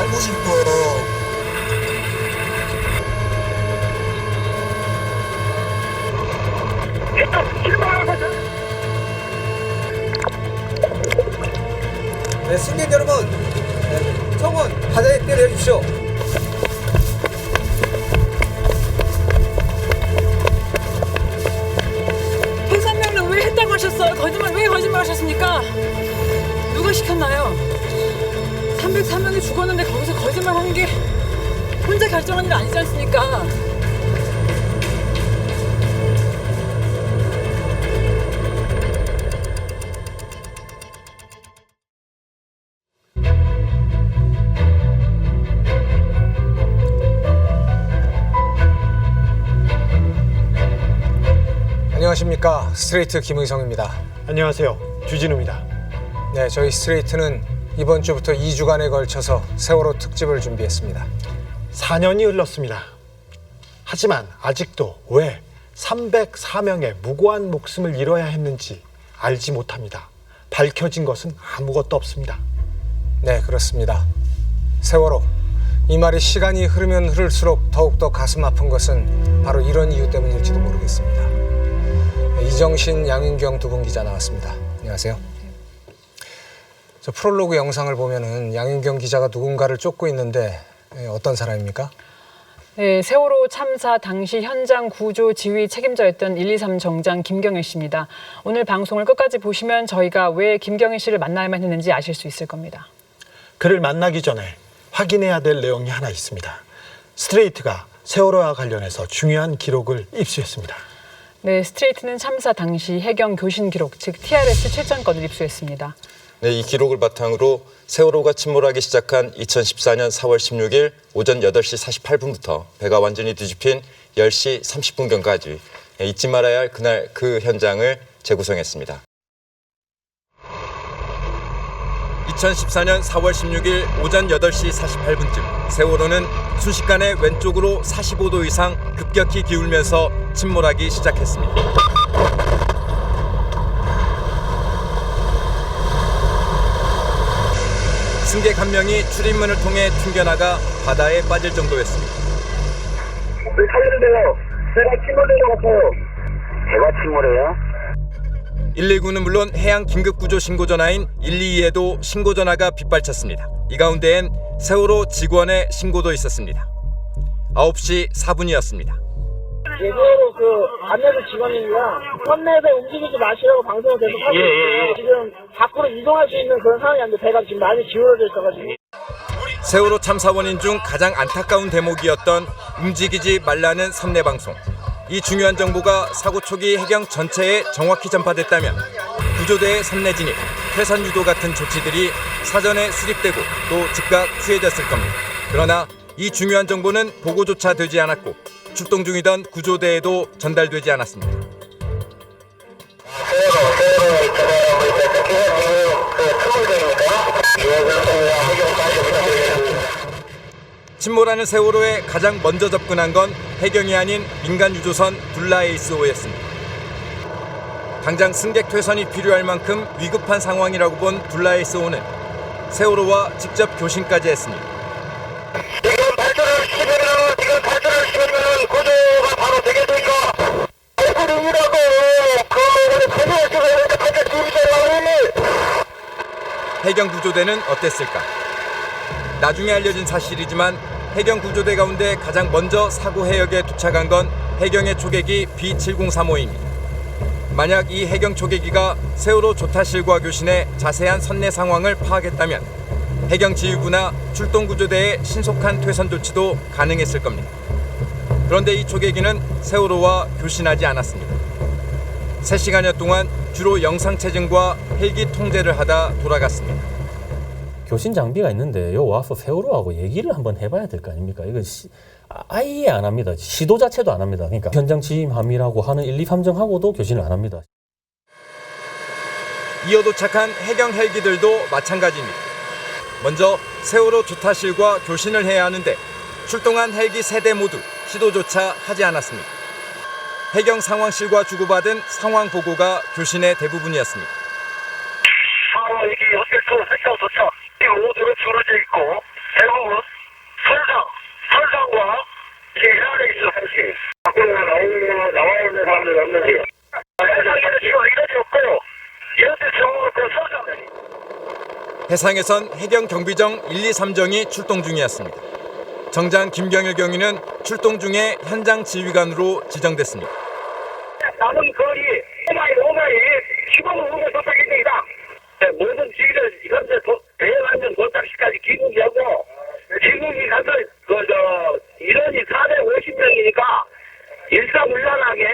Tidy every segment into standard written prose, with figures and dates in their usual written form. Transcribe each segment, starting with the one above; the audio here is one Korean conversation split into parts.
살고 싶어. 네, 승객 여러분, 청원 바다에 내려주십시오. 해산명령 왜 했다고 하셨어요? 왜 거짓말 하셨습니까? 누가 시켰나요? 304명이 죽었는데 거기서 거짓말 하는 게 혼자 결정한 일 아니지 않습니까? 안녕하십니까, 스트레이트 김의성입니다. 안녕하세요, 주진우입니다. 네, 저희 스트레이트는 이번 주부터 2주간에 걸쳐서 세월호 특집을 준비했습니다. 4년이 흘렀습니다. 하지만 아직도 왜 304명의 무고한 목숨을 잃어야 했는지 알지 못합니다. 밝혀진 것은 아무것도 없습니다. 네, 그렇습니다. 세월호. 이 말이 시간이 흐르면 흐를수록 더욱더 가슴 아픈 것은 바로 이런 이유 때문일지도 모르겠습니다. 이정신, 양윤경 두 분 기자 나왔습니다. 안녕하세요. 저 프롤로그 영상을 보면은 양윤경 기자가 누군가를 쫓고 있는데 어떤 사람입니까? 네, 세월호 참사 당시 현장 구조 지휘 책임자였던 123 정장 김경일 씨입니다. 오늘 방송을 끝까지 보시면 저희가 왜 김경일 씨를 만나야만 했는지 아실 수 있을 겁니다. 그를 만나기 전에 확인해야 될 내용이 하나 있습니다. 스트레이트가 세월호와 관련해서 중요한 기록을 입수했습니다. 네, 스트레이트는 참사 당시 해경 교신 기록, 즉 TRS 출전권을 입수했습니다. 네, 이 기록을 바탕으로 세월호가 침몰하기 시작한 2014년 4월 16일 오전 8시 48분부터 배가 완전히 뒤집힌 10시 30분경까지 잊지 말아야 할 그날 그 현장을 재구성했습니다. 2014년 4월 16일 오전 8시 48분쯤 세월호는 순식간에 왼쪽으로 45도 이상 급격히 기울면서 침몰하기 시작했습니다. 승객 한 명이 출입문을 통해 튕겨나가 바다에 빠질 정도였습니다. 살려주세요. 배가 침몰된 것 같아요. 배가 침몰해요? 119는 물론 해양 긴급구조 신고전화인 122에도 신고전화가 빗발쳤습니다. 이 가운데엔 세월호 직원의 신고도 있었습니다. 9시 4분이었습니다. 세월호 안내부 직원이랑 선내배 움직이지 마시라고 방송을 계속 하고 있어요. 지금 밖으로 이동할 수 있는 그런 상황이 아닌데 배가 지금 많이 기울어져 있어가지고. 세월호 참사 원인 중 가장 안타까운 대목이었던 움직이지 말라는 선내 방송. 이 중요한 정보가 사고 초기 해경 전체에 정확히 전파됐다면 구조대의 선내 진입, 퇴선 유도 같은 조치들이 사전에 수립되고 또 즉각 취해졌을 겁니다. 그러나 이 중요한 정보는 보고조차 되지 않았고 출동 중이던 구조대에도 전달되지 않았습니다. 침몰하는 세월호에 가장 먼저 접근한 건 해경이 아닌 민간 유조선 둘라에이스호였습니다. 당장 승객 퇴선이 필요할 만큼 위급한 상황이라고 본 둘라에이스호는 세월호와 직접 교신까지 했습니다. 지금 발전을 시키면 구조가 바로 되겠습니까? 대구림이라고 해경 구조대는 어땠을까? 나중에 알려진 사실이지만 해경 구조대 가운데 가장 먼저 사고 해역에 도착한 건 해경의 초계기 B7035입니다. 만약 이 해경 초계기가 세월호 조타실과 교신의 자세한 선내 상황을 파악했다면 해경 지휘부나 출동 구조대의 신속한 퇴선 조치도 가능했을 겁니다. 그런데 이 초계기는 세월호와 교신하지 않았습니다. 3시간여 동안 주로 영상 체증과 헬기 통제를 하다 돌아갔습니다. 교신 장비가 있는데 요 와서 세월호하고 얘기를 한번 해봐야 될 거 아닙니까? 이거 아예 안 합니다. 시도 자체도 안 합니다. 그러니까 현장 지휘함이라고 하는 1, 2, 3정하고도 교신을 안 합니다. 이어 도착한 해경 헬기들도 마찬가지입니다. 먼저 세월호 조타실과 교신을 해야 하는데 출동한 헬기 3대 모두 시도조차 하지 않았습니다. 해경 상황실과 주고받은 상황 보고가 교신의 대부분이었습니다. 이게 헬기하고 도착. 지금 모두가 줄어져 있고 대부분 설상과 해안에 있는 한시 밖으로 나와 있는 사람들이 없는지 해상에는 지금 이런이 없고 이런데 정부가 설상 해상에선 해경 경비정 1, 2, 3정이 출동 중이었습니다. 정장 김경일 경위는 출동 중에 현장 지휘관으로 지정됐습니다. 남은 거리 오마이 시범 운동 도착입니다. 모든 지휘를 현재 대연안전 도착시까지 기국이하고 기국이 가서 인원이 450명이니까 일사불란하게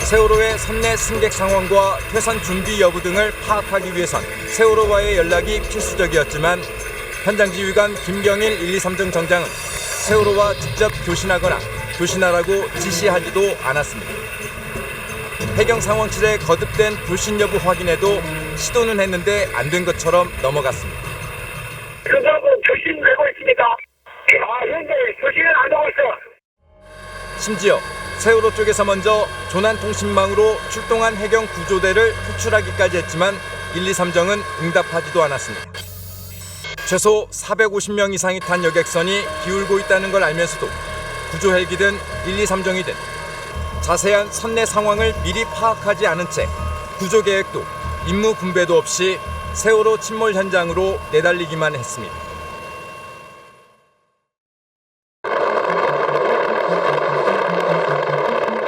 세월호의 선내 승객 상황과 퇴선 준비 여부 등을 파악하기 위해선 세월호와의 연락이 필수적이었지만 현장 지휘관 김경일 1, 2, 3정 정장은 세월호와 직접 교신하거나 교신하라고 지시하지도 않았습니다. 해경 상황실에 거듭된 교신 여부 확인에도 시도는 했는데 안 된 것처럼 넘어갔습니다. 그거하고 교신 되고 있습니까? 현재 교신은 안 되고 있어. 심지어 세월호 쪽에서 먼저 조난통신망으로 출동한 해경 구조대를 호출하기까지 했지만 1, 2, 3정은 응답하지도 않았습니다. 최소 450명 이상이 탄 여객선이 기울고 있다는 걸 알면서도 구조 헬기든 1, 2, 3정이든 자세한 선내 상황을 미리 파악하지 않은 채 구조 계획도 임무 분배도 없이 세월호 침몰 현장으로 내달리기만 했습니다.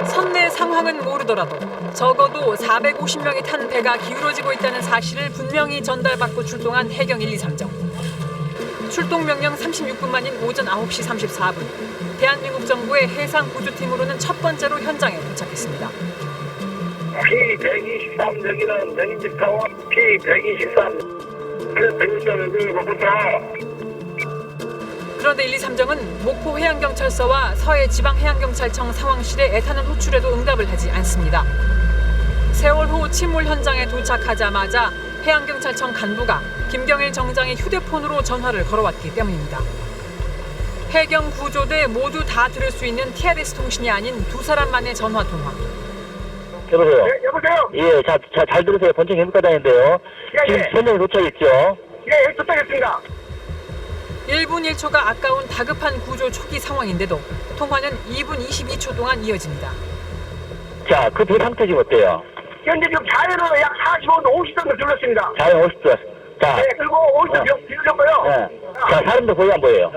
선내 상황은 모르더라도 적어도 450명이 탄 배가 기울어지고 있다는 사실을 분명히 전달받고 출동한 해경 1, 2, 3정. 출동 명령 36분 만인 오전 9시 34분. 대한민국 정부의 해상 구조팀으로는 첫 번째로 현장에 도착했습니다. P123 여기는 명인집 타워 P123 그런데 1, 2, 3정은 목포 해양경찰서와 서해 지방해양경찰청 상황실에 애타는 호출에도 응답을 하지 않습니다. 세월호 침몰 현장에 도착하자마자 해양경찰청 간부가 김경일 정장의 휴대폰으로 전화를 걸어왔기 때문입니다. 해경 구조대 모두 다 들을 수 있는 TRS 통신이 아닌 두 사람만의 전화 통화. 여보세요? 네, 여보세요? 예, 잘 들으세요. 본청 해물가단인데요. 지금 현장에 도착했죠? 예, 도착했습니다. 1분 1초가 아까운 다급한 구조 초기 상황인데도 통화는 2분 22초 동안 이어집니다. 자, 그 배 상태 지금 어때요? 현재 지금 자연으로 약 45도 50 정도 들렸습니다. 자연 50도. 자. 네, 그리고 50도 들렸고요. 네. 자, 사람들 보여 안 보여요?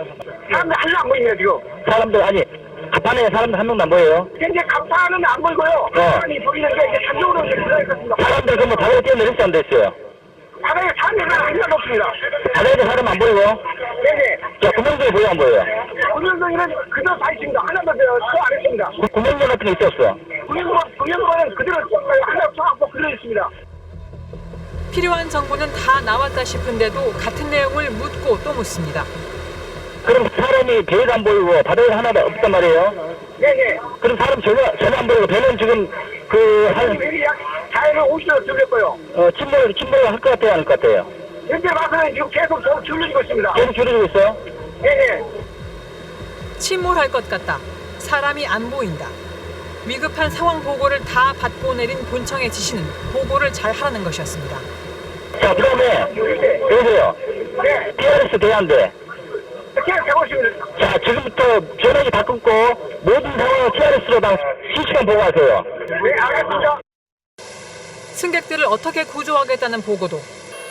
사람들 하나도 안 보이네요, 지금. 사람들, 아니, 갑판에 사람들 한 명도 안 보여요? 현재 갑판은 안 보이고요. 갑판이 보이는 게 이제 산적으로 들어있습니다. 사람들 그러면 바다에 뛰어내렸어요, 안 됐어요? 바다에 사람들은 하나도 없습니다. 바다에 사람 안 보이고? 네네. 자, 구명정이 보여 안 보여요? 구명정이는 그대로 다 있습니다. 하나도 안 했습니다. 구명정 같은 게 있어 없어? 구명정은 그대로 하나 쳐갖고 그대로 있습니다. 필요한 정보는 다 나왔다 싶은데도 같은 내용을 묻고 또 묻습니다. 그럼 사람이 배가 안 보이고 바다에 하나도 없단 말이에요? 네네. 그럼 사람 전혀 안 보이고 배는 지금 배이 약 자연은 50도 들렸고요. 침몰을 할 것 같아요, 안 할 것 같아요? 현재 봐서는 지금 계속 줄여지고 있습니다. 계속 줄여지고 있어요? 네네. 침몰할 것 같다. 사람이 안 보인다. 위급한 상황 보고를 다 받고 내린 본청의 지시는 보고를 잘 하라는 것이었습니다. 자, 그 다음에 여보세요. 네. TRS 대한대. 자, 지금부터 전화기 다 끊고 모든 상황을 TRS로 다 실시간 보고하세요. 네, 알겠습니다. 승객들을 어떻게 구조하겠다는 보고도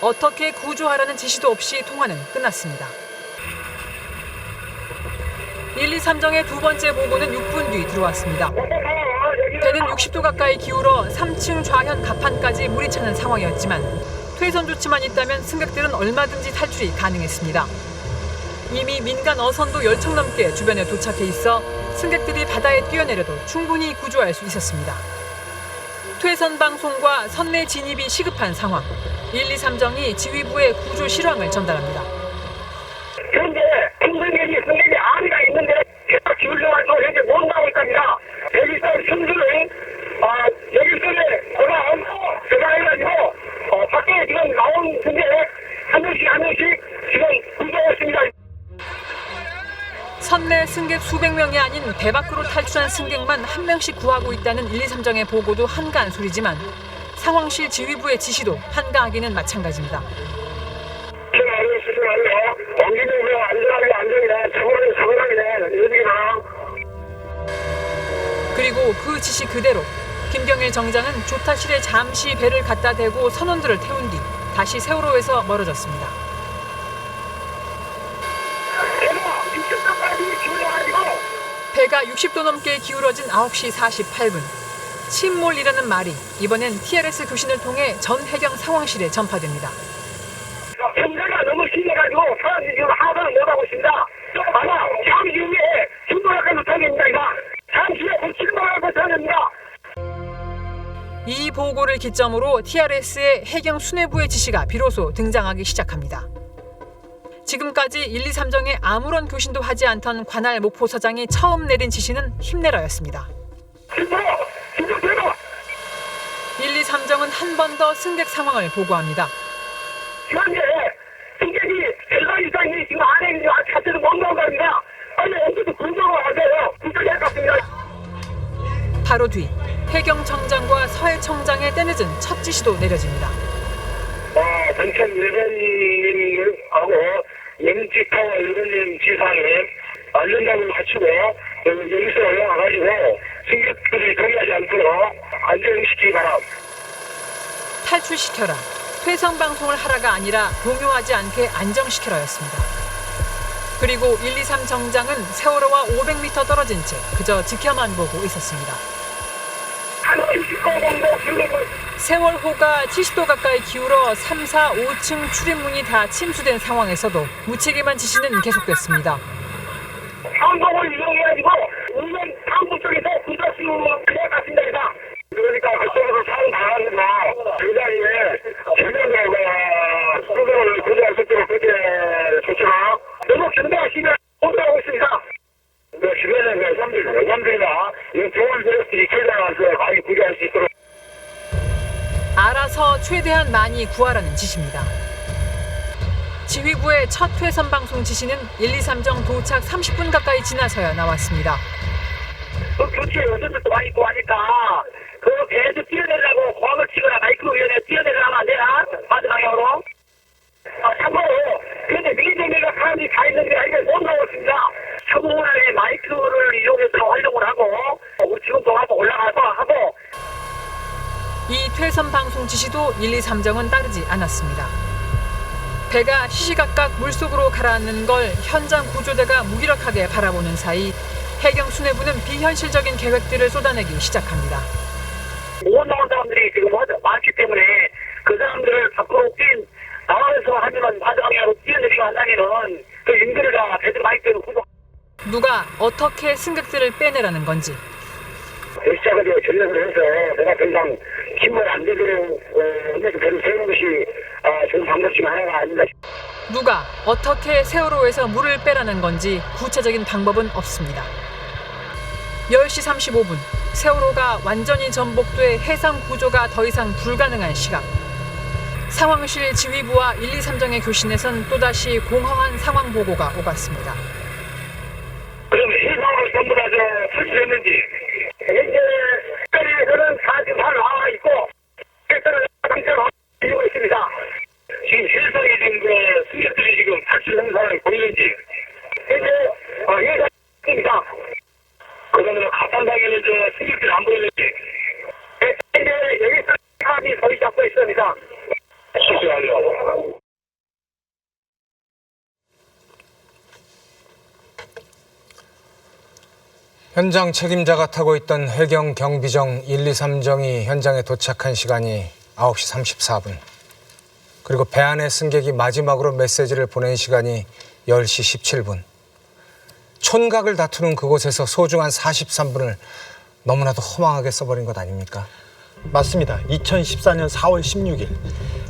어떻게 구조하라는 지시도 없이 통화는 끝났습니다. 1, 2, 3정의 두 번째 보고는 6분 뒤 들어왔습니다. 배는 60도 가까이 기울어 3층 좌현 갑판까지 물이 차는 상황이었지만 퇴선 조치만 있다면 승객들은 얼마든지 탈출이 가능했습니다. 이미 민간 어선도 10척 넘게 주변에 도착해 있어 승객들이 바다에 뛰어내려도 충분히 구조할 수 있었습니다. 퇴선 방송과 선내 진입이 시급한 상황. 1, 2, 3정이 지휘부에 구조 실황을 전달합니다. 현재 승객이 안에가 있는데 계속 기울여가지고 현재 못 나오고 있답니다. 여기서 승수는 여기서에 전화해가지고 밖에 지금 나온 승객 한 명씩 지금 구조했습니다. 선내 승객 수백 명이 아닌 배 밖으로 탈출한 승객만 한 명씩 구하고 있다는 1, 2, 3정의 보고도 한가한 소리지만 상황실 지휘부의 지시도 한가하기는 마찬가지입니다. 수술하여 경기도에서 안전하게 최고로 사고나게 여기나. 그리고 그 지시 그대로 김경일 정장은 조타실에 잠시 배를 갖다 대고 선원들을 태운 뒤 다시 세월호에서 멀어졌습니다. 배가 60도 넘게 기울어진 9시 48분. 침몰이라는 말이 이번엔 TRS 교신을 통해 전 해경 상황실에 전파됩니다. 경사가 너무 심해가지고 사람들이 지금 하산을 못하고 있습니다. 아마 잠시 후에 중도역까지 못하겠습니다. 잠시 후에 곧 출발할 것입니다. 이 보고를 기점으로 TRS의 해경 수뇌부의 지시가 비로소 등장하기 시작합니다. 지금까지 1, 2, 3정에 아무런 교신도 하지 않던 관할 목포서장이 처음 내린 지시는 힘내라였습니다. 1, 2, 3정은 한 번 더 승객 상황을 보고합니다. 현재 승객이 대가 이상이 지금 안에 자체도 멍멍합니다. 빨리 어떻게 군정을 하세요. 군정이 같습니다. 바로 뒤 해경청장과 서해청장의 때늦은 첫 지시도 내려집니다. 전천 일본님하고 영지타워 일본님 지상에 안전장을 갖추고 여기서 올라와가지고 승객들이 동의하지 않도록 안전시키기 바랍니다. 탈출시켜라. 퇴선방송을 하라가 아니라 동요하지 않게 안정시켜라였습니다. 그리고 1, 2, 3 정장은 세월호와 500m 떨어진 채 그저 지켜만 보고 있었습니다. 세월호가 70도 가까이 기울어 3, 4, 5층 출입문이 다 침수된 상황에서도 무책임한 지시는 계속됐습니다. 항공을 이용해가지고 우선 항공 쪽에서 구조수로 그냥 갔습니다. 그러니까 그쪽에서 사람 당하면서 그 자리에 전면으로 수도를 구조할 수 있도록 그렇게 좋지만 너무 긴장하시면 호소하고 있습니다. 그 주변에 사람들이나 이 좋은 세력들이 최대한 많이 구조할 수 있도록 알아서 최대한 많이 구하라는 지시입니다. 지휘부의 첫 퇴선 방송 지시는 1, 2, 3정 도착 30분 가까이 지나서야 나왔습니다. 그 교체에 어선들도 많이 있고 하니까 그 배에서 뛰어내려고 고함을 치거나 마이크 위에 뛰어내려면 안 되나? 맞은 방향으로. 참고로 그런데 미리미리가 사람들이 다 있는데 이게 못 나왔습니다. 차고문에 마이크를 이용해서 활동을 하고 우리 지금도 하고 올라가서 하고 이 퇴선 방송 지시도 1, 2, 3정은 따르지 않았습니다. 배가 시시각각 물속으로 가라앉는 걸 현장 구조대가 무기력하게 바라보는 사이 해경 수뇌부는 비현실적인 계획들을 쏟아내기 시작합니다. 못 나온 사람들이 지금 많기 때문에 그 사람들을 밖으로 나와서 하면은 마지막으로 뛰어내리고 한다면은 그 인들이가 배들 마이크를 구조. 누가 어떻게 승객들을 빼내라는 건지. 시작을 전략을 해서 내가 더 이상 침몰 안 되도록 배를 세우는 것이 좋은 방법 중 하나가 아닌가. 누가 어떻게 세월호에서 물을 빼라는 건지 구체적인 방법은 없습니다. 10시 35분 세월호가 완전히 전복돼 해상 구조가 더 이상 불가능한 시각. 상황실 지휘부와 1, 2, 3정의 교신에선 또다시 공허한 상황 보고가 오갔습니다. 그럼 해상으로 전부 다 설치됐는지 현재 해상에서는 다 지금 다 나와 있고 해상은 당처로 이루고 있습니다. 지금 해상에 지금 승객들이 지금 탈출 현상을 보이는지 현재 해상입니다. 그러면 가판당에는 승객들이 안 보이는지 현재 여기서 사람이 거의 잡고 있습니다. 실수하려고. 현장 책임자가 타고 있던 해경 경비정 1, 2, 3정이 현장에 도착한 시간이 9시 34분. 그리고 배 안의 승객이 마지막으로 메시지를 보낸 시간이 10시 17분. 촌각을 다투는 그곳에서 소중한 43분을 너무나도 허망하게 써버린 것 아닙니까? 맞습니다. 2014년 4월 16일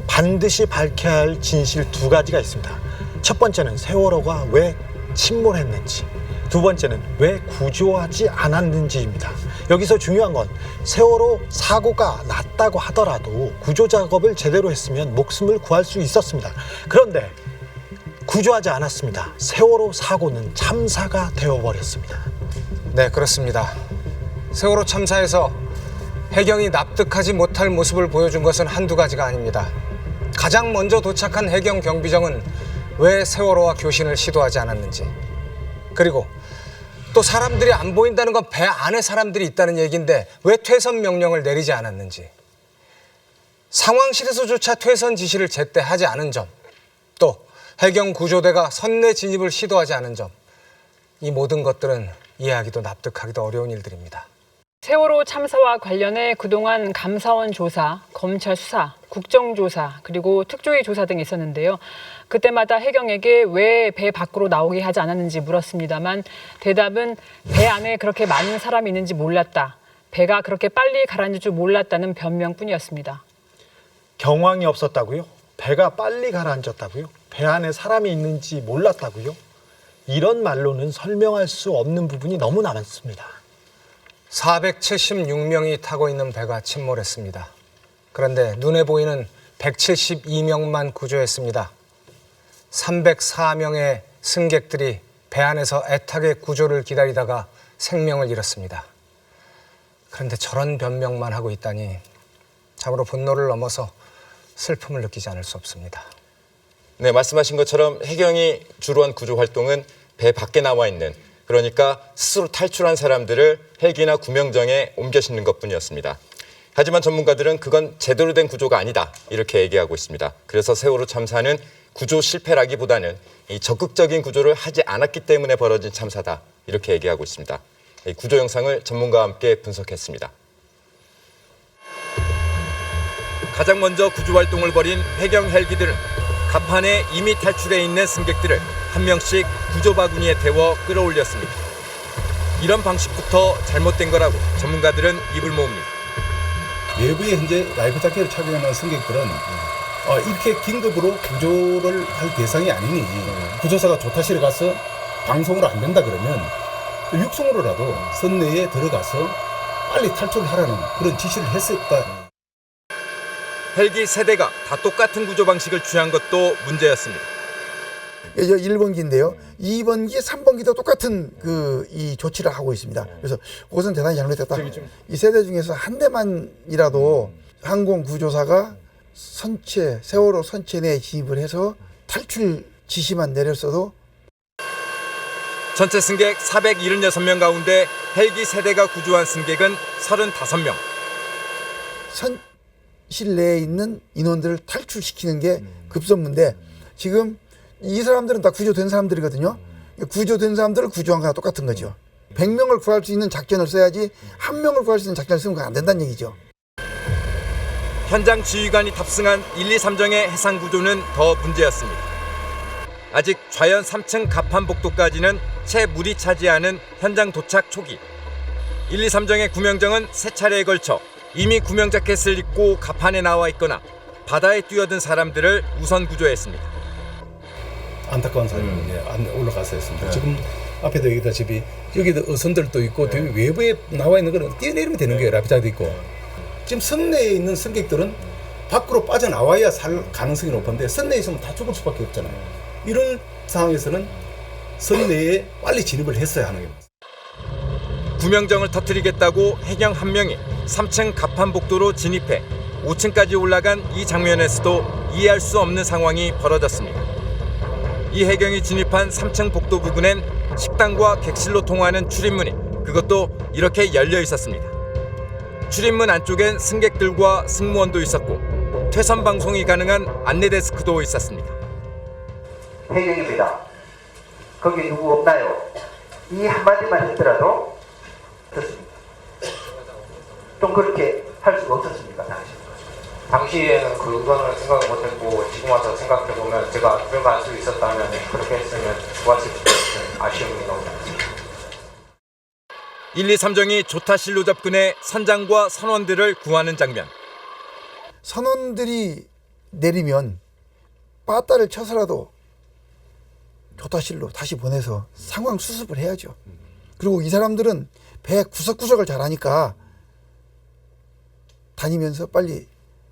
반드시 밝혀야 할 진실 두 가지가 있습니다. 첫 번째는 세월호가 왜 침몰했는지, 두 번째는 왜 구조하지 않았는지입니다. 여기서 중요한 건 세월호 사고가 났다고 하더라도 구조 작업을 제대로 했으면 목숨을 구할 수 있었습니다. 그런데 구조하지 않았습니다. 세월호 사고는 참사가 되어버렸습니다. 네, 그렇습니다. 세월호 참사에서 해경이 납득하지 못할 모습을 보여준 것은 한두 가지가 아닙니다. 가장 먼저 도착한 해경 경비정은 왜 세월호와 교신을 시도하지 않았는지, 그리고 또 사람들이 안 보인다는 건 배 안에 사람들이 있다는 얘기인데 왜 퇴선 명령을 내리지 않았는지, 상황실에서조차 퇴선 지시를 제때 하지 않은 점, 또 해경 구조대가 선내 진입을 시도하지 않은 점, 이 모든 것들은 이해하기도 납득하기도 어려운 일들입니다. 세월호 참사와 관련해 그동안 감사원 조사, 검찰 수사, 국정조사, 그리고 특조위 조사 등이 있었는데요. 그때마다 해경에게 왜 배 밖으로 나오게 하지 않았는지 물었습니다만 대답은 배 안에 그렇게 많은 사람이 있는지 몰랐다. 배가 그렇게 빨리 가라앉을 줄 몰랐다는 변명뿐이었습니다. 경황이 없었다고요? 배가 빨리 가라앉았다고요? 배 안에 사람이 있는지 몰랐다고요? 이런 말로는 설명할 수 없는 부분이 너무 많습니다. 476명이 타고 있는 배가 침몰했습니다. 그런데 눈에 보이는 172명만 구조했습니다. 304명의 승객들이 배 안에서 애타게 구조를 기다리다가 생명을 잃었습니다. 그런데 저런 변명만 하고 있다니 참으로 분노를 넘어서 슬픔을 느끼지 않을 수 없습니다. 네, 말씀하신 것처럼 해경이 주로 한 구조 활동은 배 밖에 나와 있는, 그러니까 스스로 탈출한 사람들을 헬기나 구명정에 옮겨 싣는 것뿐이었습니다. 하지만 전문가들은 그건 제대로 된 구조가 아니다, 이렇게 얘기하고 있습니다. 그래서 세월호 참사는 구조 실패라기보다는 이 적극적인 구조를 하지 않았기 때문에 벌어진 참사다, 이렇게 얘기하고 있습니다. 이 구조 영상을 전문가와 함께 분석했습니다. 가장 먼저 구조 활동을 벌인 해경 헬기들은 갑판에 이미 탈출해 있는 승객들을 한 명씩 구조 바구니에 태워 끌어올렸습니다. 이런 방식부터 잘못된 거라고 전문가들은 입을 모읍니다. 외부에 현재 라이프 자켓을 착용하는 승객들은 이렇게 긴급으로 구조를 할 대상이 아니니 구조사가 조타실에 가서 방송으로 안 된다 그러면 육성으로라도 선내에 들어가서 빨리 탈출을 하라는 그런 지시를 했었다. 헬기 세대가 다 똑같은 구조 방식을 취한 것도 문제였습니다. 1번기인데요. 2번기, 3번기도 똑같은 이 조치를 하고 있습니다. 그래서 그것은 대단히 잘못됐다. 이 세대 중에서 한 대만이라도 항공구조사가 세월호 선체 내에 진입을 해서 탈출 지시만 내렸어도 전체 승객 476명 가운데 헬기 세대가 구조한 승객은 35명. 선실 내에 있는 인원들을 탈출시키는 게 급선무인데 지금 이 사람들은 다 구조된 사람들이거든요. 구조된 사람들을 구조한 거랑 똑같은 거죠. 100명을 구할 수 있는 작전을 써야지 1명을 구할 수 있는 작전을 쓰면 안 된다는 얘기죠. 현장 지휘관이 탑승한 1, 2, 3정의 해상 구조는 더 문제였습니다. 아직 좌연 3층 갑판 복도까지는 채 물이 차지하는 현장 도착 초기. 1, 2, 3정의 구명정은 세 차례에 걸쳐 이미 구명 자켓을 입고 갑판에 나와 있거나 바다에 뛰어든 사람들을 우선 구조했습니다. 안타까운 사연이 안 올라가서 했습니다. 지금 앞에도 얘기했다시피 여기도 어선들도 있고 되게 외부에 나와 있는 거는 뛰어내리면 되는 거예요. 라피자도 있고. 지금 선내에 있는 승객들은 밖으로 빠져나와야 살 가능성이 높은데 선내에 있으면 다 죽을 수밖에 없잖아요. 이런 상황에서는 선내에 빨리 진입을 했어야 하는 겁니다. 구명정을 터뜨리겠다고 해경 한 명이 3층 갑판 복도로 진입해 5층까지 올라간 이 장면에서도 이해할 수 없는 상황이 벌어졌습니다. 이 해경이 진입한 3층 복도 부근엔 식당과 객실로 통하는 출입문이 그것도 이렇게 열려 있었습니다. 출입문 안쪽엔 승객들과 승무원도 있었고 퇴선 방송이 가능한 안내 데스크도 있었습니다. 해경입니다. 거기 누구 없나요? 이 한마디만 했더라도 어떻습니까? 좀 그렇게 할 수가 없었습니까? 당시에는 그 의도는 생각을 못했고 지금 와서 생각해보면 제가 들어갈 수 있었다면 그렇게 했으면 좋았을 것 같은 아쉬움이 너무 많습니다. 1, 2, 3정이 조타실로 접근해 선장과 선원들을 구하는 장면. 선원들이 내리면 빠따를 쳐서라도 조타실로 다시 보내서 상황 수습을 해야죠. 그리고 이 사람들은 배 구석구석을 잘 아니까 다니면서 빨리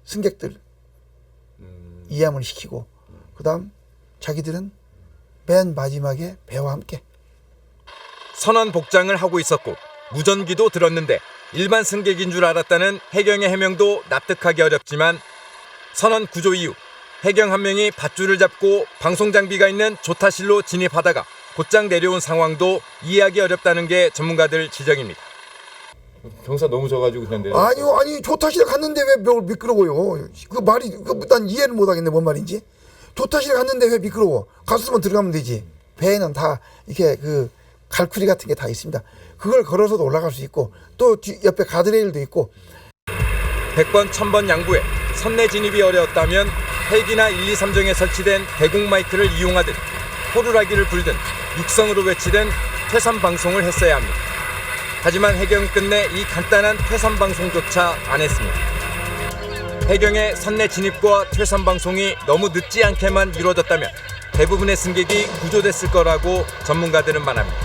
승객들 이해함을 시키고 그다음 자기들은 맨 마지막에 배와 함께 선원 복장을 하고 있었고 무전기도 들었는데 일반 승객인 줄 알았다는 해경의 해명도 납득하기 어렵지만 선원 구조 이후 해경 한 명이 밧줄을 잡고 방송 장비가 있는 조타실로 진입하다가 곧장 내려온 상황도 이해하기 어렵다는 게 전문가들 지적입니다. 경사 너무 져가지고 그냥 내려. 아니 조타실에 갔는데 왜 미끄러워요? 그 말이 난 이해를 못하겠네. 뭔 말인지. 조타실에 갔는데 왜 미끄러워? 가수만 들어가면 되지. 배에는 다 이렇게 그 갈쿠리 같은 게 다 있습니다. 그걸 걸어서도 올라갈 수 있고 또 옆에 가드레일도 있고. 100번 1000번 양보해 선내 진입이 어려웠다면 헬기나 1, 2, 3정에 설치된 대공 마이크를 이용하든 호루라기를 불든 육성으로 외치든 퇴선 방송을 했어야 합니다. 하지만 해경은 끝내 이 간단한 퇴선 방송조차 안 했습니다. 해경의 선내 진입과 퇴선 방송이 너무 늦지 않게만 이루어졌다면 대부분의 승객이 구조됐을 거라고 전문가들은 말합니다.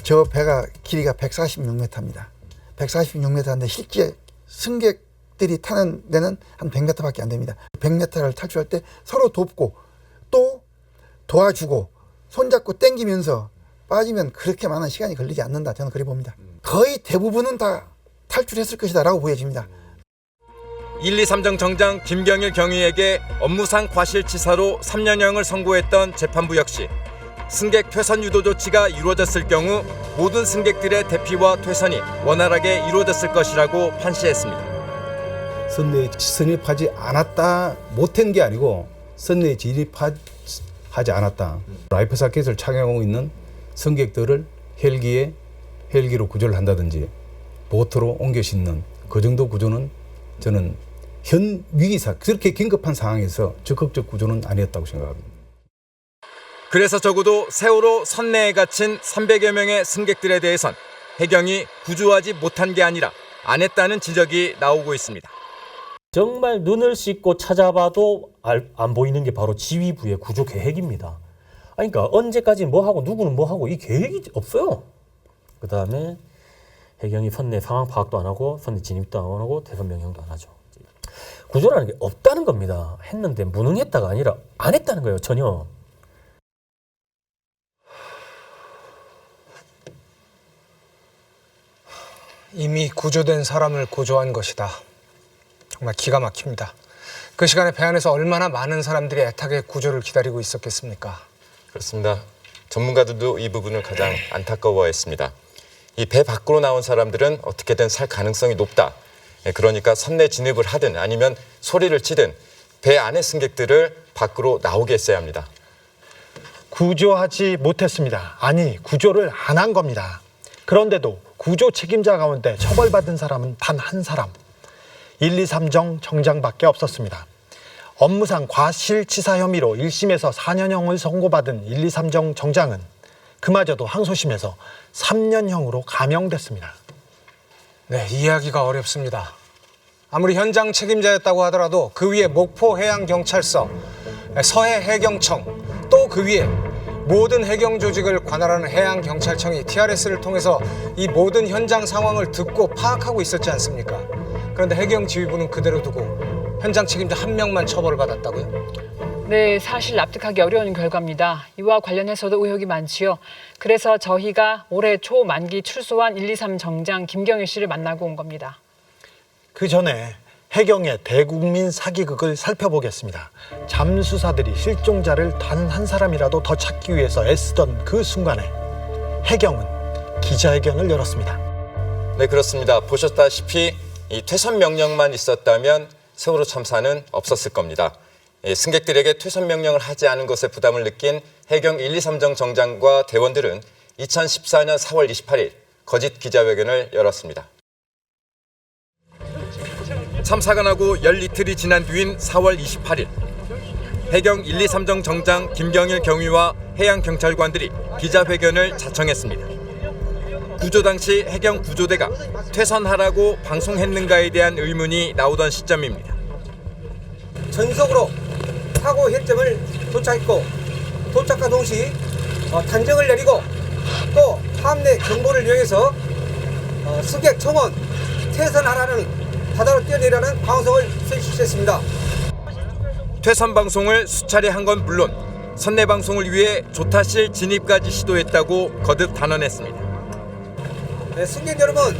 저 배가 길이가 146m입니다. 146m인데 실제 승객들이 타는 데는 한 100m밖에 안 됩니다. 100m를 탈출할 때 서로 돕고 또 도와주고 손잡고 당기면서 빠지면 그렇게 많은 시간이 걸리지 않는다. 저는 그렇게 봅니다. 거의 대부분은 다 탈출했을 것이다 라고 보여집니다. 1, 2, 3정 정장 김경일 경위에게 업무상 과실치사로 3년형을 선고했던 재판부 역시 승객 퇴선 유도 조치가 이루어졌을 경우 모든 승객들의 대피와 퇴선이 원활하게 이루어졌을 것이라고 판시했습니다. 선내에 진입하지 않았다 못한 게 아니고 선내에 진입하지 않았다. 라이프 자켓을 착용하고 있는 승객들을 헬기로 구조를 한다든지 보트로 옮겨 싣는 그 정도 구조는 저는 현 위기사 그렇게 긴급한 상황에서 적극적 구조는 아니었다고 생각합니다. 그래서 적어도 세월호 선내에 갇힌 300여 명의 승객들에 대해선 해경이 구조하지 못한 게 아니라 안 했다는 지적이 나오고 있습니다. 정말 눈을 씻고 찾아봐도 안 보이는 게 바로 지휘부의 구조 계획입니다. 그러니까 언제까지 뭐 하고 누구는 뭐 하고 이 계획이 없어요. 그 다음에 해경이 선내 상황 파악도 안 하고 선내 진입도 안 하고 퇴선 명령도 안 하죠. 구조라는 게 없다는 겁니다. 했는데 무능했다가 아니라 안 했다는 거예요. 전혀. 이미 구조된 사람을 구조한 것이다. 정말 기가 막힙니다. 그 시간에 배 안에서 얼마나 많은 사람들이 애타게 구조를 기다리고 있었겠습니까? 그렇습니다. 전문가들도 이 부분을 가장 안타까워했습니다. 이 배 밖으로 나온 사람들은 어떻게든 살 가능성이 높다. 그러니까 선내 진입을 하든 아니면 소리를 치든 배 안의 승객들을 밖으로 나오게 했어야 합니다. 구조하지 못했습니다. 아니, 구조를 안 한 겁니다. 그런데도 구조 책임자 가운데 처벌받은 사람은 단 한 사람. 1, 2, 3정 정장밖에 없었습니다. 업무상 과실치사 혐의로 1심에서 4년형을 선고받은 1, 2, 3정 정장은 그마저도 항소심에서 3년형으로 감형됐습니다. 네, 이해하기가 어렵습니다. 아무리 현장 책임자였다고 하더라도 그 위에 목포해양경찰서, 서해해경청, 또 그 위에 모든 해경 조직을 관할하는 해양경찰청이 TRS를 통해서 이 모든 현장 상황을 듣고 파악하고 있었지 않습니까? 그런데 해경지휘부는 그대로 두고 현장 책임자 한 명만 처벌을 받았다고요? 네, 사실 납득하기 어려운 결과입니다. 이와 관련해서도 의혹이 많지요. 그래서 저희가 올해 초 만기 출소한 1, 2, 3 정장 김경일 씨를 만나고 온 겁니다. 그 전에 해경의 대국민 사기극을 살펴보겠습니다. 잠수사들이 실종자를 단 한 사람이라도 더 찾기 위해서 애쓰던 그 순간에 해경은 기자회견을 열었습니다. 네, 그렇습니다. 보셨다시피 이 퇴선 명령만 있었다면 세월호 참사는 없었을 겁니다. 승객들에게 퇴선 명령을 하지 않은 것에 부담을 느낀 해경 1, 2, 3정 정장과 대원들은 2014년 4월 28일 거짓 기자회견을 열었습니다. 참사가 나고 열 이틀이 지난 뒤인 4월 28일 해경 1, 2, 3정 정장 김경일 경위와 해양경찰관들이 기자회견을 자청했습니다. 구조 당시 해경 구조대가 퇴선하라고 방송했는가에 대한 의문이 나오던 시점입니다. 전속으로 사고 현장을 도착했고 도착과 동시 단정을 내리고 또 함내 경보를 이용해서 승객 청원 퇴선하라는 바다로 뛰어내라는 방송을 실시했습니다. 퇴선 방송을 수차례 한 건 물론 선내 방송을 위해 조타실 진입까지 시도했다고 거듭 단언했습니다. 네, 승객 여러분,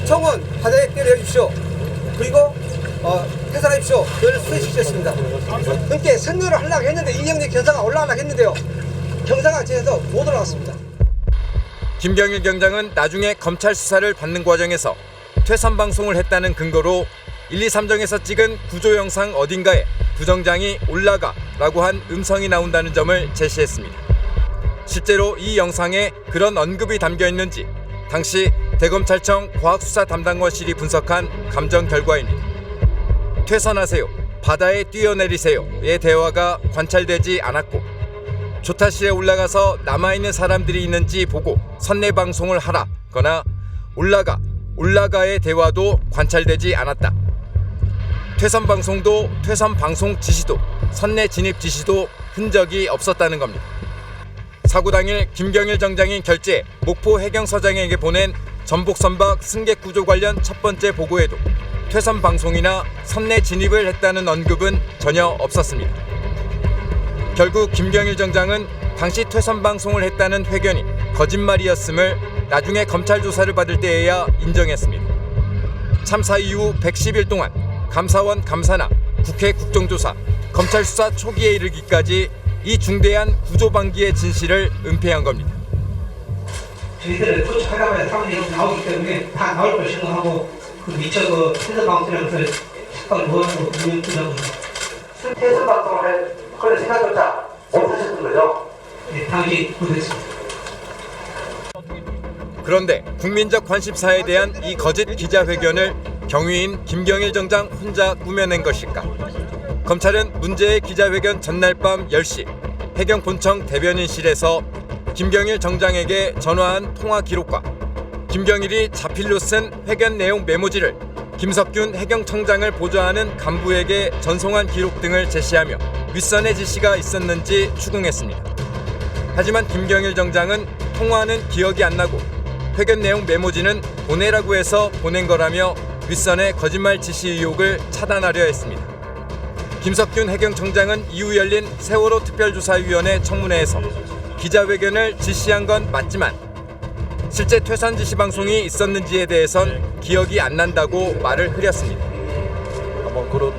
청원 바다에 뛰어내려 주십시오. 그리고 퇴선하십시오. 늘 수행시켰습니다. 함께 선거를 하려고 했는데 이영재 경사가 올라가려고 했는데요. 경사가 제에서 못 올라갔습니다. 김경일 경장은 나중에 검찰 수사를 받는 과정에서 퇴선 방송을 했다는 근거로 1, 2, 3정에서 찍은 구조 영상 어딘가에 부정장이 올라가라고 한 음성이 나온다는 점을 제시했습니다. 실제로 이 영상에 그런 언급이 담겨 있는지 당시 대검찰청 과학수사 담당관실이 분석한 감정 결과입니다. 퇴선하세요, 바다에 뛰어내리세요의 대화가 관찰되지 않았고 조타실에 올라가서 남아있는 사람들이 있는지 보고 선내 방송을 하라거나 올라가의 대화도 관찰되지 않았다. 퇴선 방송도 퇴선 방송 지시도 선내 진입 지시도 흔적이 없었다는 겁니다. 사고 당일 김경일 정장이 결재 목포 해경서장에게 보낸 전복선박 승객 구조 관련 첫 번째 보고에도 퇴선 방송이나 선내 진입을 했다는 언급은 전혀 없었습니다. 결국 김경일 정장은 당시 퇴선 방송을 했다는 회견이 거짓말이었음을 나중에 검찰 조사를 받을 때에야 인정했습니다. 참사 이후 110일 동안 감사원 감사나 국회 국정조사, 검찰 수사 초기에 이르기까지 이 중대한 구조방기의 진실을 은폐한 겁니다. 저희들을 도착하자마자 사람들이 나오기 때문에 다 나올 걸 생각하고 미처 퇴선 방송이라는 것을 착각을 모아서 운영하고 퇴선 방송을 할 그런 생각조차 못하셨던 거죠? 네, 당연히 못했습니다. 그런데 국민적 관심사에 대한 이 거짓 기자회견을 경위인 김경일 정장 혼자 꾸며낸 것일까? 검찰은 문제의 기자회견 전날 밤 10시 해경 본청 대변인실에서 김경일 정장에게 전화한 통화 기록과 김경일이 자필로 쓴 회견 내용 메모지를 김석균 해경청장을 보좌하는 간부에게 전송한 기록 등을 제시하며 윗선의 지시가 있었는지 추궁했습니다. 하지만 김경일 정장은 통화는 기억이 안 나고 회견 내용 메모지는 보내라고 해서 보낸 거라며 윗선의 거짓말 지시 의혹을 차단하려 했습니다. 김석균 해경청장은 이후 열린 세월호 특별조사위원회 청문회에서 기자회견을 지시한 건 맞지만 실제 퇴선 지시 방송이 있었는지에 대해선 기억이 안 난다고 말을 흐렸습니다. 한번 그런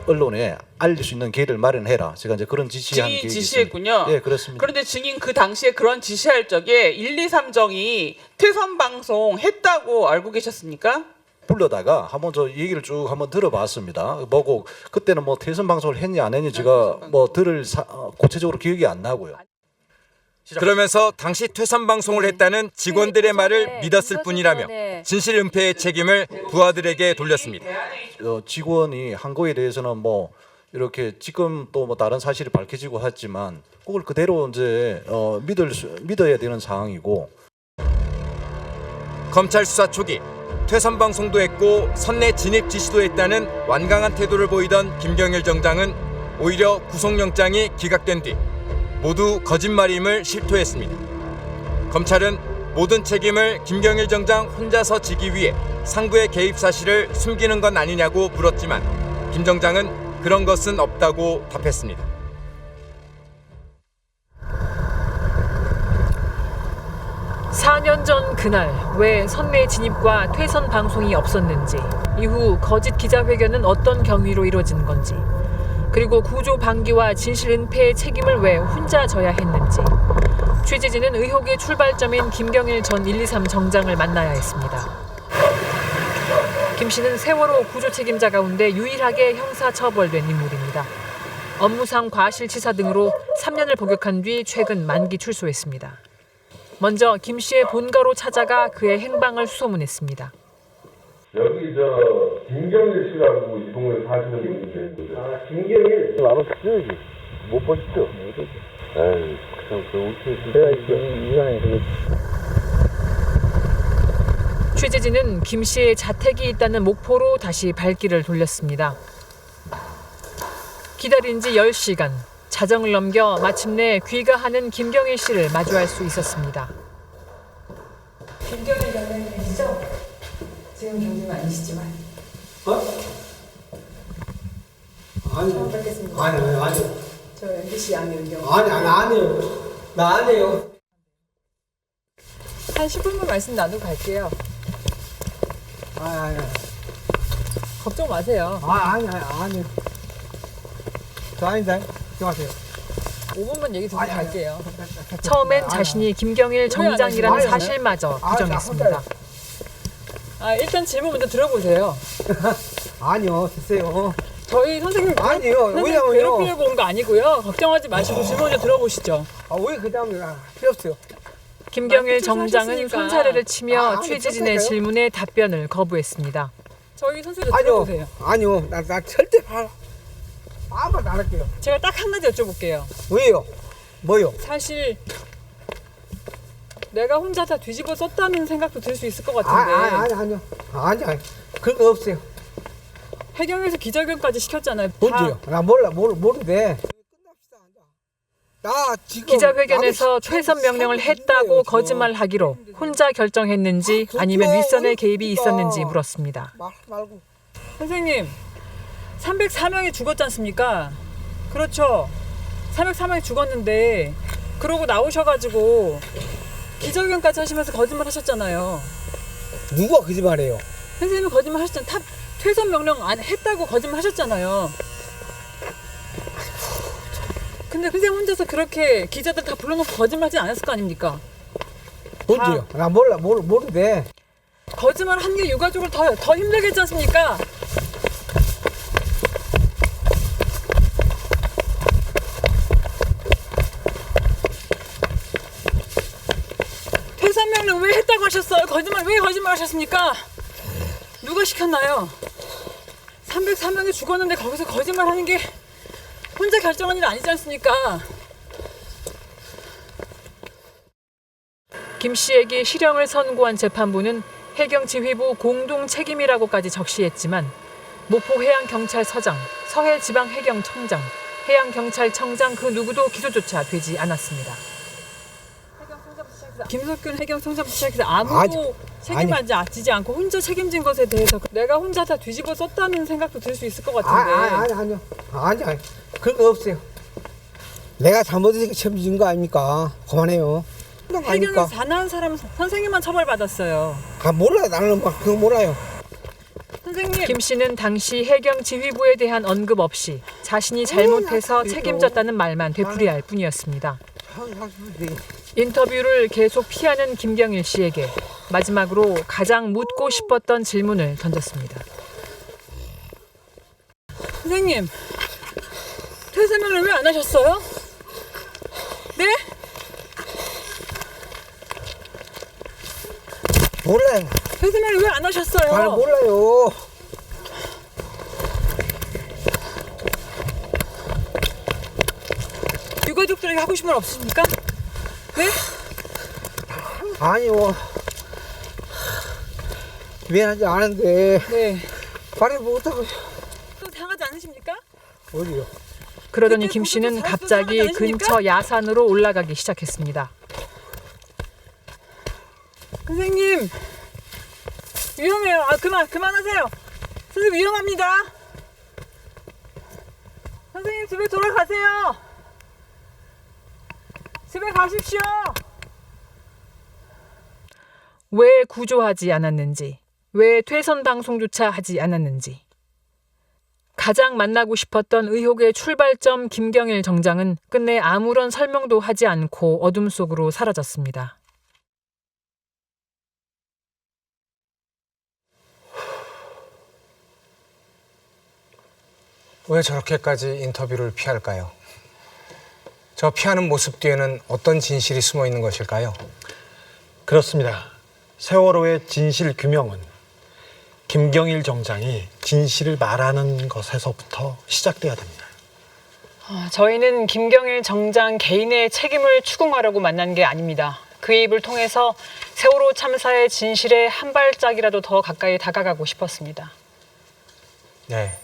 언론에 알릴 수 있는 기회를 마련해라. 제가 이제 그런 지시한 증인 지시했군요. 예, 그렇습니다. 그런데 증인 그 당시에 그런 지시할 적에 1, 2, 3정이 퇴선 방송 했다고 알고 계셨습니까? 불러다가 한번 저 얘기를 쭉 한번 들어봤습니다. 뭐고 그때는 뭐 퇴선 방송을 했냐 안 했냐 제가 뭐 구체적으로 기억이 안 나고요. 그러면서 당시 퇴선 방송을 했다는 직원들의 말을 믿었을 뿐이라며 진실 은폐의 책임을 부하들에게 돌렸습니다. 직원이 한 거에 대해서는 뭐 이렇게 지금 또 뭐 다른 사실이 밝혀지고 했지만 그걸 그대로 이제 믿어야 되는 상황이고. 검찰 수사 초기 퇴선 방송도 했고 선내 진입 지시도 했다는 완강한 태도를 보이던 김경일 정장은 오히려 구속영장이 기각된 뒤 모두 거짓말임을 실토했습니다. 검찰은 모든 책임을 김경일 정장 혼자서 지기 위해 상부의 개입 사실을 숨기는 건 아니냐고 물었지만 김 정장은 그런 것은 없다고 답했습니다. (4년) 전 그날 왜 선내 진입과 퇴선 방송이 없었는지, 이후 거짓 기자회견은 어떤 경위로 이뤄진 건지, 그리고 구조 방기와 진실 은폐의 책임을 왜 혼자 져야 했는지 취재진은 의혹의 출발점인 김경일 전 123 정장을 만나야 했습니다. 김 씨는 세월호 구조 책임자 가운데 유일하게 형사처벌된 인물입니다. 업무상 과실치사 등으로 3년을 복역한 뒤 최근 만기 출소했습니다. 먼저 김 씨의 본가로 찾아가 그의 행방을 수소문했습니다. 여기 김경일 씨라고 이동을 사시는 분인데. 아, 김경일? 알았어요. 못 보셨죠? 에이, 제가 이번에 취재진은 김 씨의 자택이 있다는 목포로 다시 발길을 돌렸습니다. 기다린 지 10시간. 자정을 넘겨 마침내 귀가하는 김경일 씨를 마주할 수 있었습니다. 김경일 장관님이시죠? 지금 경주는 아니시지만. 아니요. 뵙겠습니다. 아니요. 저 MBC 양현경. 아니요. 나 아니에요. 한 10분만 말씀 나누고 갈게요. 걱정 마세요. 아니. 저 아니다. 들어가세요. 5분만 얘기 듣고 갈게요. 처음엔 자신이 김경일 정장이라는 아니, 사실마저 부정했습니다. 일단 질문 먼저 들어보세요. 아니요, 됐어요. 저희 선생님 아니요, 왜냐면요. 괴롭히려고 온 거 아니고요. 걱정하지 마시고 질문 먼저 들어보시죠. 왜 그다음에 필요 없어요. 김경일 정장은 하셨으니까. 손사래를 치며 아니, 최지진의 괜찮아요. 질문에 답변을 거부했습니다. 저희 선생님 들어보세요. 아니요, 나 절대 아무 말 안 할게요. 제가 딱 한 가지 여쭤볼게요. 왜요? 뭐요? 사실 내가 혼자 다 뒤집어 썼다는 생각도 들 수 있을 것 같은데. 아니요. 그거 없어요. 해경에서 기자회견까지 시켰잖아요. 뭔지요? 나 모르는데. 나 지금 기자회견에서 퇴선 명령을 했다고 거짓말하기로 혼자 결정했는지 아니면 윗선의 개입이 있었는지 물었습니다. 말고. 선생님, 304명이 죽었지 않습니까? 그렇죠. 304명이 죽었는데 그러고 나오셔가지고 기자회견까지 하시면서 거짓말 하셨잖아요. 누가 거짓말해요? 선생님이 거짓말 하셨잖아요. 퇴선 명령 안 했다고 거짓말 하셨잖아요. 근데 선생님 혼자서 그렇게 기자들 다 불러놓고 거짓말하지 않았을 거 아닙니까? 뭔지요? 나 모르는데. 거짓말 한 게 유가족을 더 힘들게 했지 않습니까? 퇴선 명령 왜 했다고 하셨어요? 왜 거짓말 하셨습니까? 누가 시켰나요? 304명이 죽었는데 거기서 거짓말 하는 게 혼자 결정한 일 아니지 않습니까? 김 씨에게 실형을 선고한 재판부는 해경 지휘부 공동 책임이라고까지 적시했지만 목포해양경찰서장, 서해지방해경청장, 해양경찰청장 그 누구도 기소조차 되지 않았습니다. 김석균 해경청장부시작해서 아무도 책임지지 않고 혼자 책임진 것에 대해서 내가 혼자 다 뒤집어 썼다는 생각도 들 수 있을 것 같은데. 아니요. 그거 없어요. 내가 잘못해서 책임진 거 아닙니까? 그만해요. 해경에서 가난한 사람 선생님만 처벌받았어요. 몰라요. 나는 그거 몰라요. 선생님. 김 씨는 당시 해경 지휘부에 대한 언급 없이 자신이 잘못해서 책임졌다는 말만 되풀이할 뿐이었습니다. 인터뷰를 계속 피하는 김경일 씨에게 마지막으로 가장 묻고 싶었던 질문을 던졌습니다. 선생님, 퇴선명을 왜 안 하셨어요? 네? 몰라요. 퇴선명을 왜 안 하셨어요? 잘 몰라요. 유가족들에게 하고 싶은 말 없으십니까? 네? 아니요. 미안하지 않은데. 네. 말을 못하고. 또 당하지 않으십니까? 어디요? 그러더니 김 씨는 갑자기 근처 야산으로 올라가기 시작했습니다. 선생님, 위험해요. 그만하세요. 선생님 위험합니다. 선생님 집에 돌아가세요. 집에 가십시오. 왜 구조하지 않았는지, 왜 퇴선 방송조차 하지 않았는지. 가장 만나고 싶었던 의혹의 출발점 김경일 정장은 끝내 아무런 설명도 하지 않고 어둠 속으로 사라졌습니다. 왜 저렇게까지 인터뷰를 피할까요? 저 피하는 모습 뒤에는 어떤 진실이 숨어 있는 것일까요? 그렇습니다. 세월호의 진실 규명은 김경일 정장이 진실을 말하는 것에서부터 시작돼야 됩니다. 저희는 김경일 정장 개인의 책임을 추궁하려고 만난 게 아닙니다. 그의 입을 통해서 세월호 참사의 진실에 한 발짝이라도 더 가까이 다가가고 싶었습니다. 네,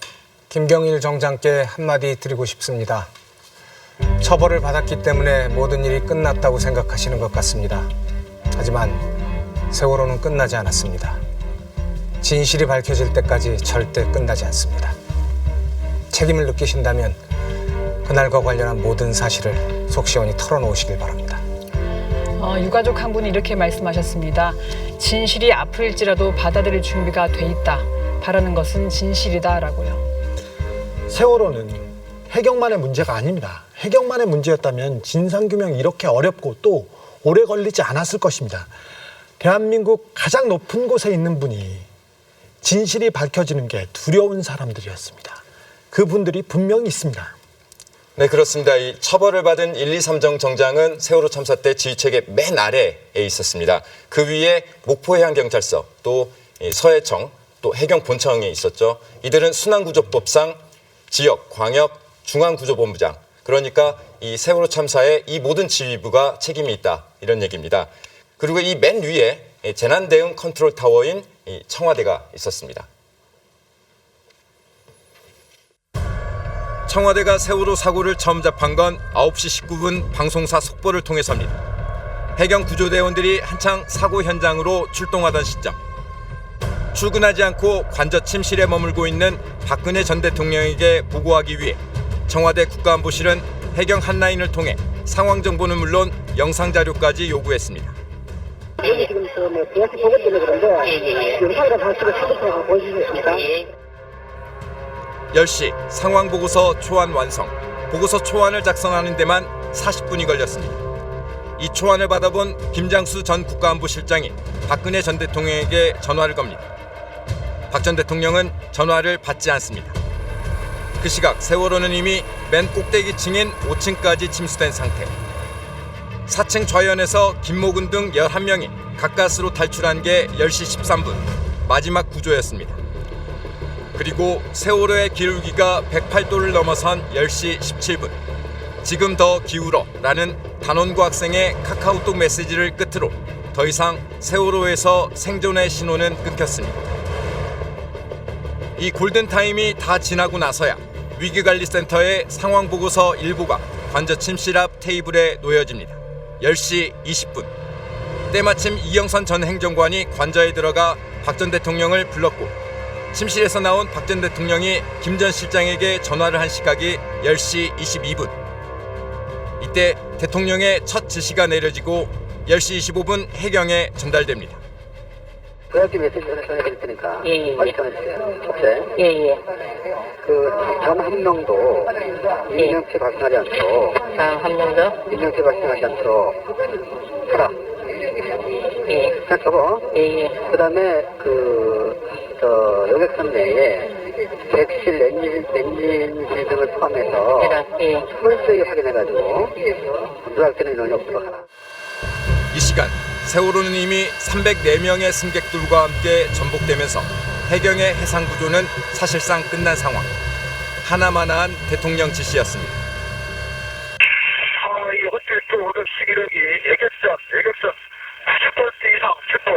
김경일 정장께 한마디 드리고 싶습니다. 처벌을 받았기 때문에 모든 일이 끝났다고 생각하시는 것 같습니다. 하지만 세월호는 끝나지 않았습니다. 진실이 밝혀질 때까지 절대 끝나지 않습니다. 책임을 느끼신다면 그날과 관련한 모든 사실을 속 시원히 털어놓으시길 바랍니다. 유가족 한 분이 이렇게 말씀하셨습니다. 진실이 아플지라도 받아들일 준비가 돼 있다. 바라는 것은 진실이다라고요. 세월호는 해경만의 문제가 아닙니다. 해경만의 문제였다면 진상규명이 이렇게 어렵고 또 오래 걸리지 않았을 것입니다. 대한민국 가장 높은 곳에 있는 분이 진실이 밝혀지는 게 두려운 사람들이었습니다. 그분들이 분명히 있습니다. 네, 그렇습니다. 이 처벌을 받은 1, 2, 3정 정장은 세월호 참사 때 지휘체계 맨 아래에 있었습니다. 그 위에 목포해양경찰서, 또 서해청, 또 해경본청이 있었죠. 이들은 순환구조법상 지역, 광역, 중앙구조본부장, 그러니까 이 세월호 참사에 이 모든 지휘부가 책임이 있다, 이런 얘기입니다. 그리고 이 맨 위에 재난대응 컨트롤 타워인 이 청와대가 있었습니다. 청와대가 세월호 사고를 처음 접한 건 9시 19분 방송사 속보를 통해서입니다. 해경구조대원들이 한창 사고 현장으로 출동하던 시점, 출근하지 않고 관저 침실에 머물고 있는 박근혜 전 대통령에게 보고하기 위해 청와대 국가안보실은 해경 한라인을 통해 상황 정보는 물론 영상 자료까지 요구했습니다. 여기 지금 BS 보고 때문에 그런데 영상이랑 방식을 컴퓨터로 보여주시겠습니까? 10시 상황 보고서 초안 완성. 보고서 초안을 작성하는 데만 40분이 걸렸습니다. 이 초안을 받아본 김장수 전 국가안보실장이 박근혜 전 대통령에게 전화를 겁니다. 박 전 대통령은 전화를 받지 않습니다. 그 시각 세월호는 이미 맨 꼭대기층인 5층까지 침수된 상태. 4층 좌연에서 김모근 등 11명이 가까스로 탈출한 게 10시 13분, 마지막 구조였습니다. 그리고 세월호의 기울기가 108도를 넘어선 10시 17분, 지금 더 기울어 라는 단원고 학생의 카카오톡 메시지를 끝으로 더 이상 세월호에서 생존의 신호는 끊겼습니다. 이 골든타임이 다 지나고 나서야 위기관리센터의 상황보고서 일부가 관저 침실 앞 테이블에 놓여집니다. 10시 20분, 때마침 이영선 전 행정관이 관저에 들어가 박 전 대통령을 불렀고 침실에서 나온 박 전 대통령이 김 전 실장에게 전화를 한 시각이 10시 22분. 이때 대통령의 첫 지시가 내려지고 10시 25분 해경에 전달됩니다. 그렇게 메시지 전해드릴 테니까 빨리 전해주세요. 오케이? 전 한 명도 인명피 발생하지 않도록 한 명도? 인명피 발생하지 않도록 하라. 생각하고 그 다음에 여객선 내에 객실, 엔진실 등을 포함해서 철저히 확인해가지고 누락 되는 인원이 없도록 하라. 이 시간 세월호는 이미 304명의 승객들과 함께 전복되면서 해경의 해상 구조는 사실상 끝난 상황. 하나마나한 대통령 지시였습니다. 이 호텔 쪽 11호기 예격선 90% 이상 10벌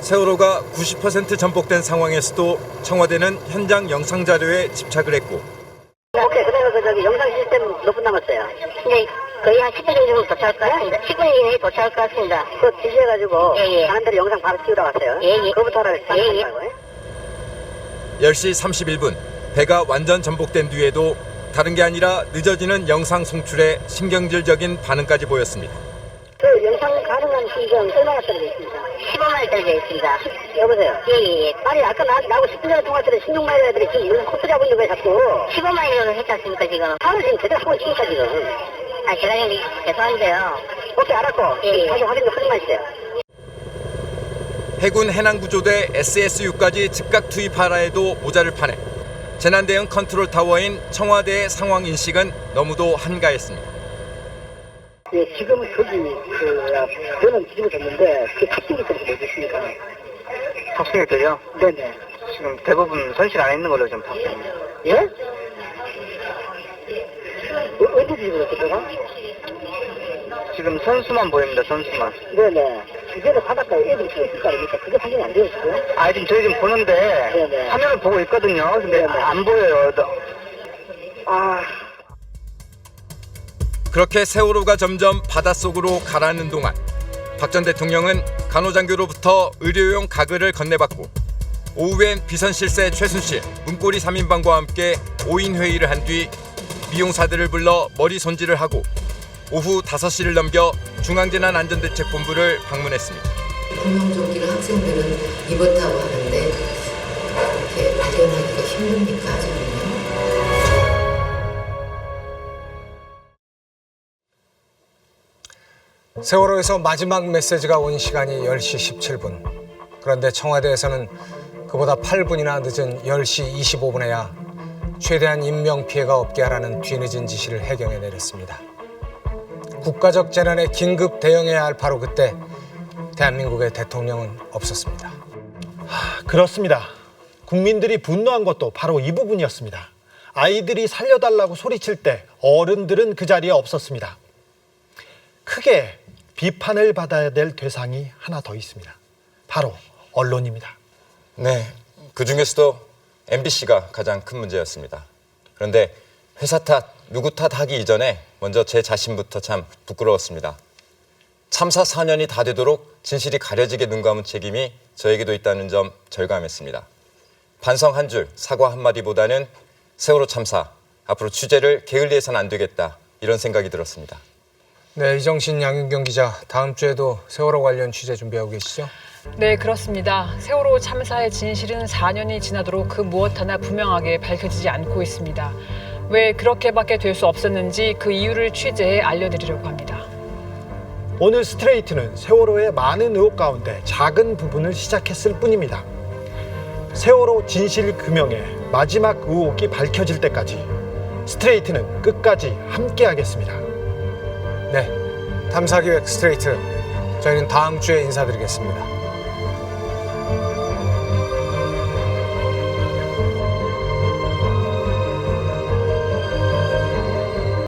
세월호가 90% 전복된 상황에서도 청와대는 현장 영상 자료에 집착을 했고 오케이, 그다음에 영상 시스템 몇 분 남았어요? 네, 거의 한 10분 정도 도착할까요? 10분 이내에 도착할 것 같습니다. 그거 지시해가지고 가는 대로 영상 바로 찍으러 왔어요. 그거부터 하라 그랬어요. 10시 31분 배가 완전 전복된 뒤에도 다른 게 아니라 늦어지는 영상 송출에 신경질적인 반응까지 보였습니다. 그 영상 가능한 시간 얼마나 떨어져 있습니다? 15마일 떨어져 있습니다. 여보세요? 아니 아까 나하고 10분 전에 통화했더니 16마일 애들이 지금 여기서 코트 잡고 있는 거에 자꾸 15마일로 했지 않습니까 지금? 하루 지금 제대로 하고 있으니까 지금. 제가 형님 죄송한데요. 오케이 알았고 다시 확인 좀 하지만 있어요. 해군 해난구조대 SSU까지 즉각 투입하라 해도 모자를 파내 재난대응 컨트롤 타워인 청와대의 상황 인식은 너무도 한가했습니다. 지금 저는 뒤집어 졌는데 탑승객들이 뭐 있습니까? 탑승객들이요? 네네. 지금 대부분 손실 안 있는 걸로 좀 봤습니다. 예? 언제 뒤집어졌을까요? 지금 선수만 보입니다, 선수만. 네네. 이제는 바닷가에 애들이 있을 거 아닙니까? 그게 확인이 안 되어 지금? 지금 저희 지금 보는데 네네. 화면을 보고 있거든요. 근데 네네. 안 보여요. 그렇게 세월호가 점점 바닷속으로 가라앉는 동안 박 전 대통령은 간호장교로부터 의료용 가글을 건네받고 오후엔 비선실세 최순실, 문고리 3인방과 함께 5인 회의를 한 뒤 미용사들을 불러 머리 손질을 하고 오후 5시를 넘겨 중앙재난안전대책본부를 방문했습니다. 구명조끼를 학생들은 입었다고 하는데 그렇게 발견하기가 힘듭니까 지금요? 세월호에서 마지막 메시지가 온 시간이 10시 17분. 그런데 청와대에서는 그보다 8분이나 늦은 10시 25분에야 최대한 인명피해가 없게 하라는 뒤늦은 지시를 해경에 내렸습니다. 국가적 재난에 긴급 대응해야 할 바로 그때 대한민국의 대통령은 없었습니다. 그렇습니다. 국민들이 분노한 것도 바로 이 부분이었습니다. 아이들이 살려달라고 소리칠 때 어른들은 그 자리에 없었습니다. 크게 비판을 받아야 될 대상이 하나 더 있습니다. 바로 언론입니다. 네, 그중에서도 MBC가 가장 큰 문제였습니다. 그런데 회사 탓, 누구 탓 하기 이전에 먼저 제 자신부터 참 부끄러웠습니다. 참사 4년이 다 되도록 진실이 가려지게 눈감은 책임이 저에게도 있다는 점 절감했습니다. 반성 한 줄, 사과 한마디보다는 세월호 참사, 앞으로 취재를 게을리해서는 안 되겠다, 이런 생각이 들었습니다. 네, 이정신 양윤경 기자, 다음 주에도 세월호 관련 취재 준비하고 계시죠? 네, 그렇습니다. 세월호 참사의 진실은 4년이 지나도록 그 무엇 하나 분명하게 밝혀지지 않고 있습니다. 왜 그렇게밖에 될 수 없었는지 그 이유를 취재해 알려드리려고 합니다. 오늘 스트레이트는 세월호의 많은 의혹 가운데 작은 부분을 시작했을 뿐입니다. 세월호 진실 규명의 마지막 의혹이 밝혀질 때까지 스트레이트는 끝까지 함께하겠습니다. 네, 탐사기획 스트레이트, 저희는 다음 주에 인사드리겠습니다.